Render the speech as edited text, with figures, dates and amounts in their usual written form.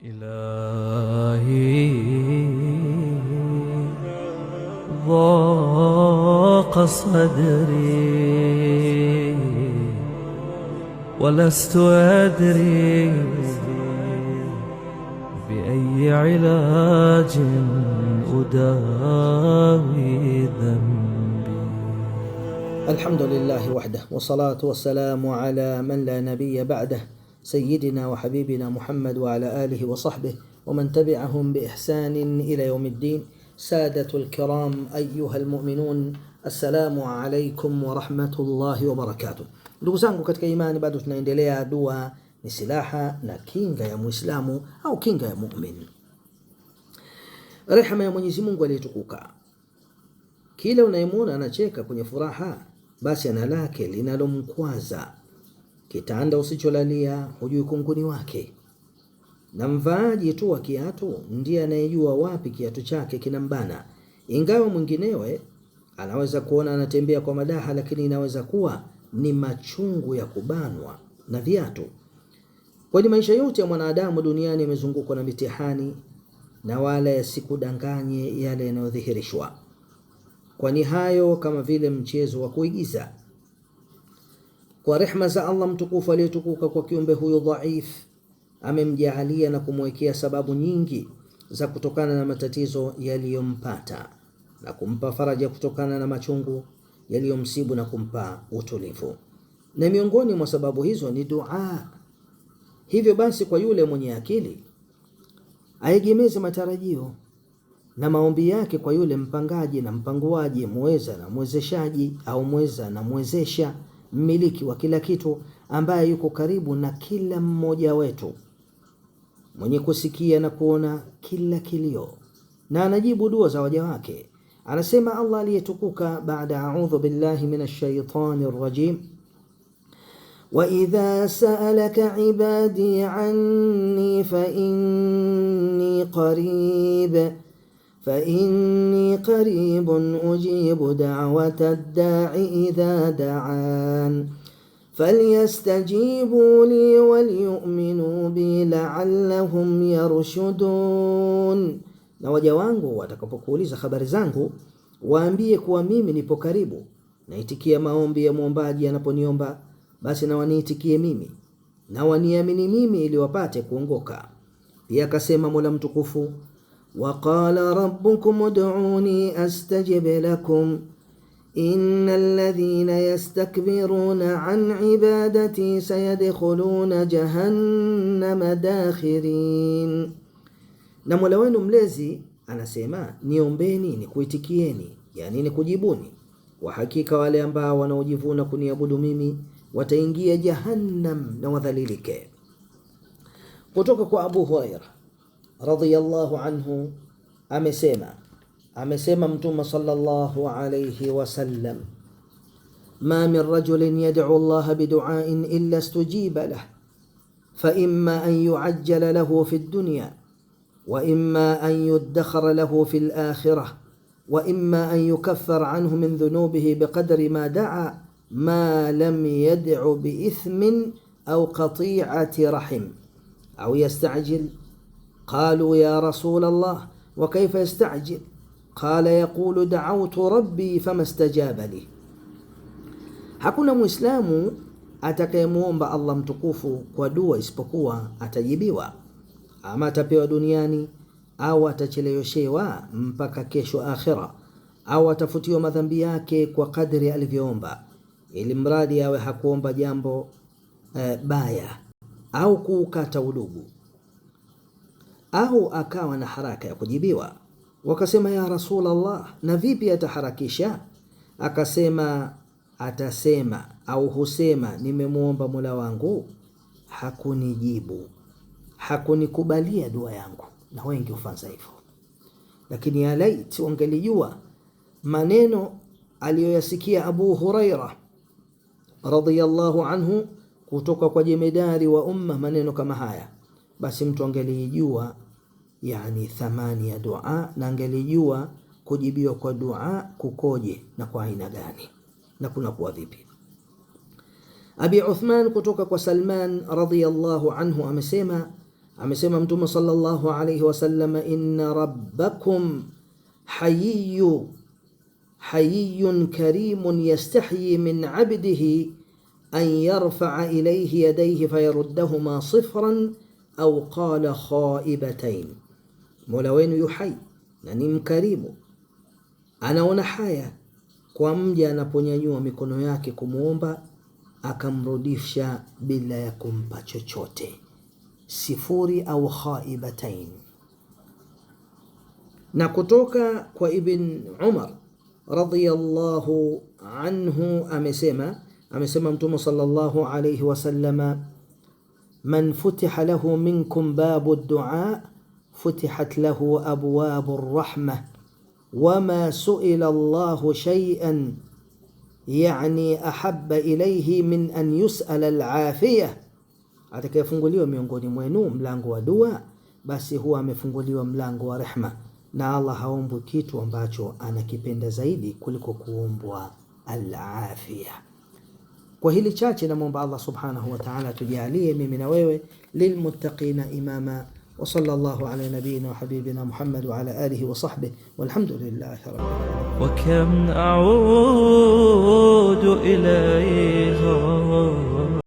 إلهي ضاق صدري ولست أدري بأي علاج أداوي ذنبي. الحمد لله وحده والصلاة والسلام على من لا نبي بعده سيدنا وحبيبنا محمد وعلى آله وصحبه ومن تبعهم بإحسان إلى يوم الدين. سادة الكرام أيها المؤمنون, assalamu alaikum wa rahmatullahi wa barakatuh. Ndugu zangu katika imani, bado tunaendelea dua ni silaha na kinga ya Muislamu au kinga ya mu'min. Rehema ya Mwenyezi Mungu aliyetukuka. Kila unayemwona anacheka kwenye furaha, basi ana lake linalomkwaza. Kitanda usicholalia hujui kunguni wake, na mvaaji tu wa kiatu ndiye anayejua wapi kiatu chake kinambana. Ingawa mwinginewe anaweza kuona anatembea kwa madaha, lakini inaweza kuwa ni machungu ya kubanwa na viatu. Kwani maisha yote ya mwanadamu duniani yamezungukwa na mitihani, na wala yasikudanganye yale yanayodhihirishwa, kwani hayo kama vile mchezo wa kuigiza. Kwa rehma za Allah mtukufu aliyetukuka kwa kiumbe huyo dhaif, amemjaalia na kumwekea sababu nyingi za kutokana na matatizo yaliyompata na kumpa faraja kutokana na machungu yaliyomsibu na kumpa utulivu. Na miongoni mwa sababu hizo ni dua. Hivyo basi, kwa yule mwenye akili aegemeze matarajio na maombi yake kwa yule mpangaji na mpanguaji, muweza na mwezeshaji, au mweza na mwezesha, mmiliki wa kila kitu, ambaye yuko karibu na kila mmoja wetu, mwenye kusikia na kuona kila kilio, na anajibu dua za waja wake. Anasema Allah aliyetukuka baada a'udhu billahi minash shaitani rrajim, wa idha sa'alaka ibadi anni fa inni qaribun ujibu da'wata ad-da'i idha da'an falyastajibu li walyu'minu bi la'allahum yarshudun. Na waja wangu watakapokuuliza habari zangu, waambie kuwa mimi nipo karibu, naitikia maombi ya muombaji anaponiomba, basi na waniitikie mimi na waniamini mimi ili wapate kuongoka. Pia akasema Mola mtukufu, waqala rabbukum ud'uni astajib lakum innal ladhina yastakbiruna an ibadati sayadkhuluna jahannama dakhirin. Na Mola wenu mlezi anasema, niombeni nikuitikieni, yani nikujibuni. Kwa hakika wale ambao wanaojivuna kuniabudu mimi wataingia jahannam na wadhalilike. Kutoka kwa Abu Huraira radhiyallahu anhu amesema Mtume sallallahu alayhi wasallam, ma min rajulin yad'u Allah bidu'ain illa istujiba lahu fa imma an yu'ajjala lahu fi ad-dunya wa imma an yuddakhara lahu fi al-akhirah wa imma an yukaffar anhu min dhunubihi biqadri ma da'a ma lam yad'u bi ithmin aw qati'ati rahim aw yasta'jil. قالوا يا رسول الله وكيف يستعجل؟ قال يقول دعوت ربي فما استجاب لي. Hakuna Muislamu atakayemuomba Allah mtukufu kwa dua isipokuwa atajibiwa, ama atapewa duniani au atacheleweshewa mpaka kesho akhira, au atafutiwa madhambi yake kwa kadri alivyoomba, ili mradi awe hakuomba jambo baya au kuukata udugu, au akawa na haraka ya kujibiwa. Wakasema ya Rasulullah, na vipi ataharakisha? Akasema atasema au husema, nimemuomba Mola wangu hakunijibu, hakunikubalia dua yangu. Na wengi hufanza hivyo, lakini ya laiti wangelijua maneno aliyoyasikia Abu Huraira radhiyallahu anhu kutoka kwa jemedari wa umma, maneno kama haya, basi mtu angelijua yani thamani ya dua, na angelijua kujibiwa kwa dua kukoje na kwa aina gani na kuna kuwa vipi. Abi Uthman kutoka kwa Salman radhiyallahu anhu amesema, Amesema Mtume sallallahu alayhi wasallam, inna rabbakum hayyun karimun yastahyi min abdihi an yarfa'a ilayhi yadayhi fayaruddahuma sifran au qala khaibatayn. Mola wenu yuhai na ni mkarimu, anaona haya kwa mja anaponyanyua mikono yake kumuomba akamrudisha bila ya kumpa chochote, sifuri au khaibatain. Na kutoka kwa Ibn Umar radhiyallahu anhu amesema Mtume sallallahu alayhi wasallam, man futiha lahu minkum babu ad-du'a futihat lahu abwabu ar-rahmah wama su'ila Allahu shay'an yani ahabba ilayhi min an yus'ala al-afiyah. Atakayefunguliwa miongoni mwenu mlango wa dua, basi huwa amefunguliwa mlango wa rehma, na Allah haombwi kitu ambacho anakipenda zaidi kuliko kuombwa al-afiyah. Kwa hili chache namwomba Allah subhanahu wa ta'ala tujalie mimi na wewe lilmuttaqina imama. Wa sallallahu ala nabiyyina wa habibina Muhammad wa ala alihi wa sahbihi walhamdulillahi rabbil alamin. وكم أعود إليها